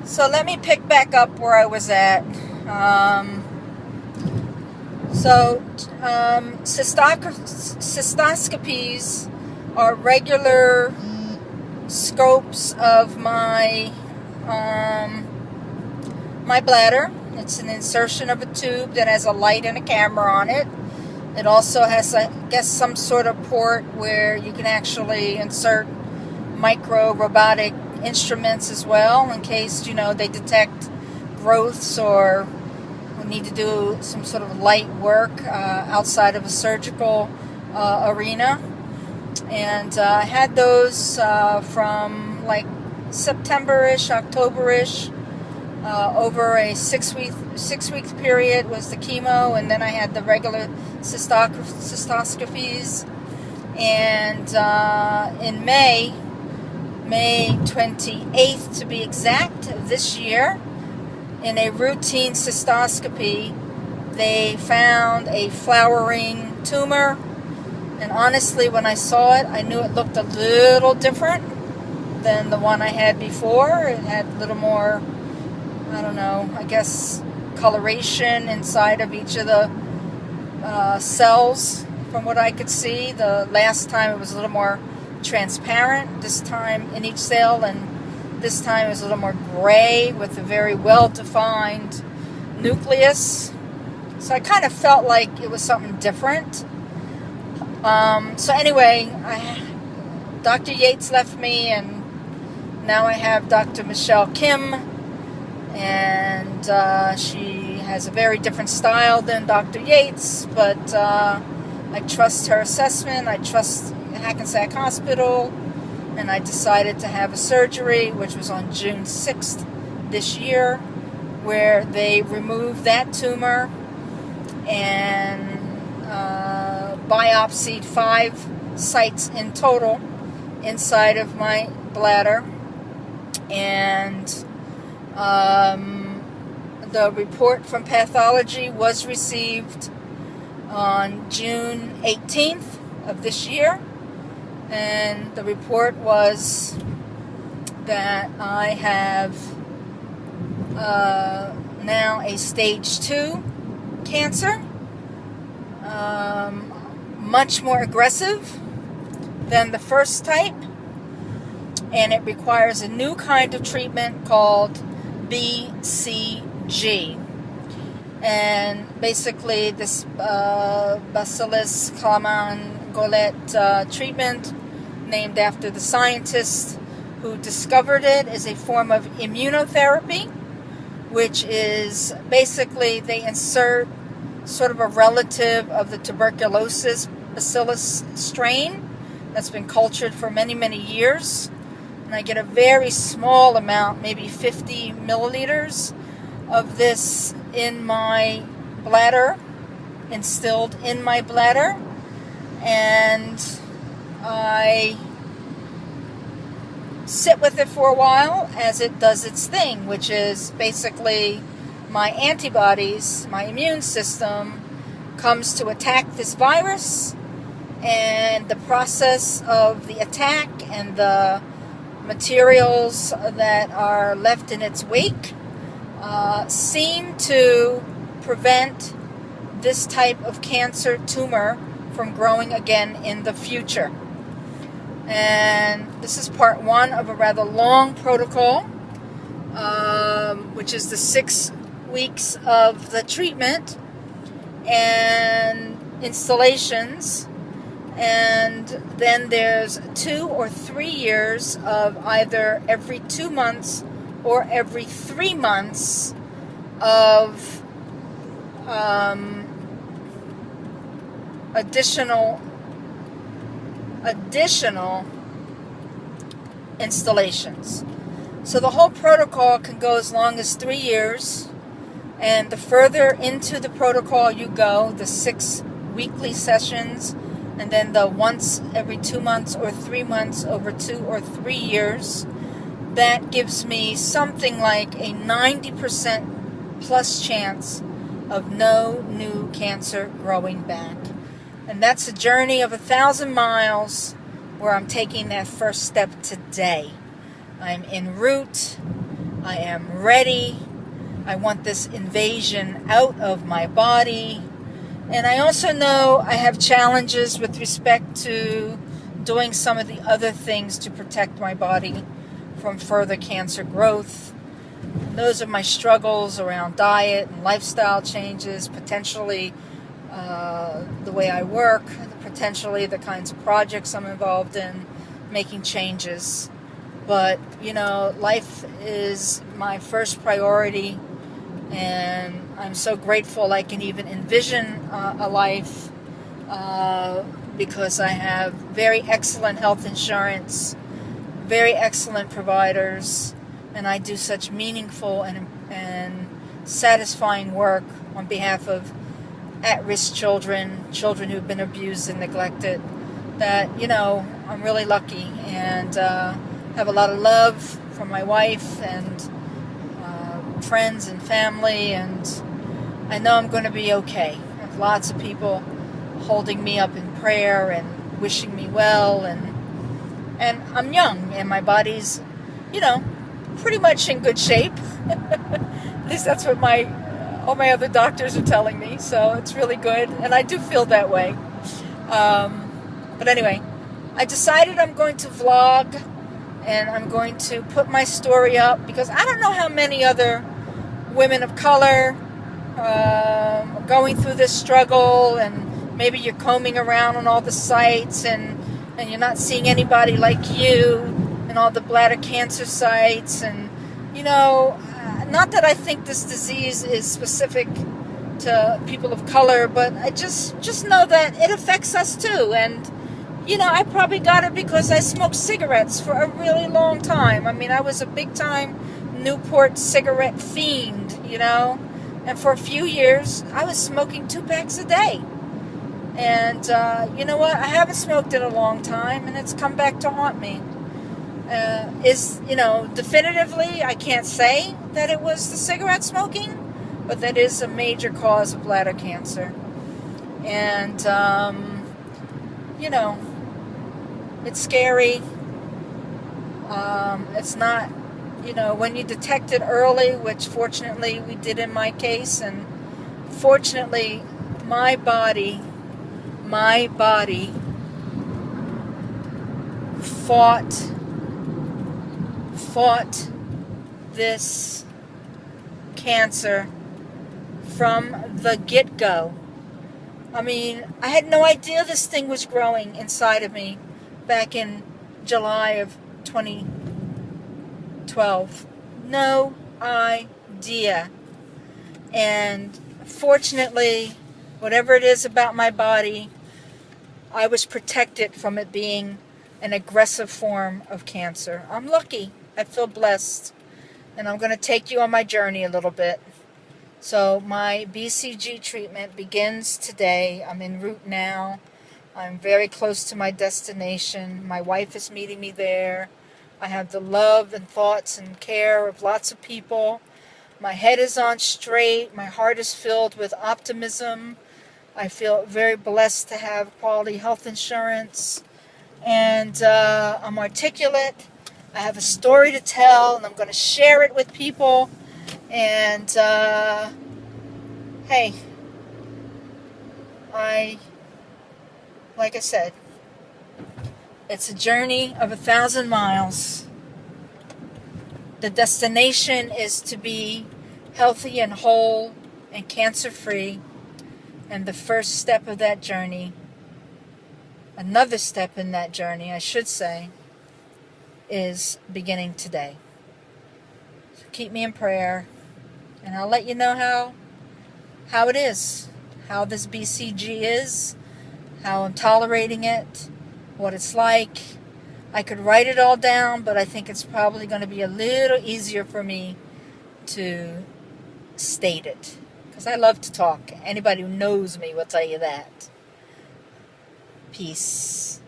So let me pick back up where I was at. Cystoscopies are regular scopes of my my bladder. It's an insertion of a tube that has a light and a camera on it. It also has, I guess, some sort of port where you can actually insert micro robotic instruments as well, in case, you know, they detect growths or need to do some sort of light work outside of a surgical arena. And I had those from like September-ish, October-ish, over a six week period was the chemo, and then I had the regular cystoscopies. And in May 28th to be exact, of this year, in a routine cystoscopy, they found a flowering tumor. And honestly, when I saw it, I knew it looked a little different than the one I had before. It had a little more, I don't know, I guess, coloration inside of each of the cells, from what I could see. The last time it was a little more transparent, this time in each cell, and this time it was a little more gray with a very well-defined nucleus. So I kind of felt like it was something different. So anyway, Dr. Yates left me, and now I have Dr. Michelle Kim, and she has a very different style than Dr. Yates, but I trust her assessment. I trust Hackensack Hospital, and I decided to have a surgery, which was on June 6th this year, where they removed that tumor and biopsied 5 sites in total inside of my bladder. And the report from pathology was received on June 18th of this year. And the report was that I have now a stage 2 cancer, much more aggressive than the first type, and it requires a new kind of treatment called BCG. And basically this Bacillus Calmette-Goulet treatment, named after the scientist who discovered it, is a form of immunotherapy, which is basically they insert sort of a relative of the tuberculosis bacillus strain that's been cultured for many, many years. And I get a very small amount, maybe 50 milliliters of this in my bladder, instilled in my bladder, and I sit with it for a while as it does its thing, which is basically my antibodies, my immune system comes to attack this virus, and the process of the attack and the materials that are left in its wake seem to prevent this type of cancer tumor from growing again in the future. And this is part 1 of a rather long protocol, which is the 6 weeks of the treatment and installations. And then there's 2 or 3 years of either every 2 months or every 3 months of additional installations. So the whole protocol can go as long as 3 years, and the further into the protocol you go, the 6 weekly sessions, and then the once every 2 months or 3 months over 2 or 3 years, that gives me something like a 90% plus chance of no new cancer growing back. And that's a journey of 1,000 miles where I'm taking that first step today. I'm en route, I am ready. I want this invasion out of my body. And I also know I have challenges with respect to doing some of the other things to protect my body from further cancer growth. Those are my struggles around diet and lifestyle changes, potentially the way I work, potentially the kinds of projects I'm involved in, making changes. But, life is my first priority, and I'm so grateful I can even envision a life because I have very excellent health insurance, very excellent providers, and I do such meaningful and satisfying work on behalf of at-risk children who've been abused and neglected, that, I'm really lucky and have a lot of love from my wife and friends and family, and I know I'm going to be okay. I have lots of people holding me up in prayer and wishing me well, and I'm young and my body's, pretty much in good shape. At least that's what all my other doctors are telling me, so it's really good, and I do feel that way. But anyway, I decided I'm going to vlog, and I'm going to put my story up because I don't know how many other women of color going through this struggle, and maybe you're combing around on all the sites and you're not seeing anybody like you and all the bladder cancer sites, and not that I think this disease is specific to people of color, but I just know that it affects us too. And I probably got it because I smoked cigarettes for a really long time. I mean, I was a big time Newport cigarette fiend, and for a few years I was smoking 2 packs a day. And you know what? I haven't smoked in a long time, and it's come back to haunt me. Definitively, I can't say that it was the cigarette smoking, but that is a major cause of bladder cancer. And, it's scary. It's not, when you detect it early, which fortunately we did in my case, and fortunately my body fought this cancer from the get-go. I mean, I had no idea this thing was growing inside of me back in July of 2012. No idea. And fortunately, whatever it is about my body, I was protected from it being an aggressive form of cancer. I'm lucky. I feel blessed. And I'm going to take you on my journey a little bit. So my BCG treatment begins today. I'm en route now. I'm very close to my destination. My wife is meeting me there. I have the love and thoughts and care of lots of people. My head is on straight. My heart is filled with optimism. I feel very blessed to have quality health insurance. And I'm articulate. I have a story to tell, and I'm going to share it with people. And, hey, like I said, it's a journey of 1,000 miles. The destination is to be healthy and whole and cancer-free. And the first step of that journey, another step in that journey, I should say, is beginning today. So keep me in prayer, and I'll let you know how it is, how this BCG is, how I'm tolerating it, what it's like. I could write it all down, but I think it's probably going to be a little easier for me to state it, because I love to talk. Anybody who knows me will tell you that. Peace.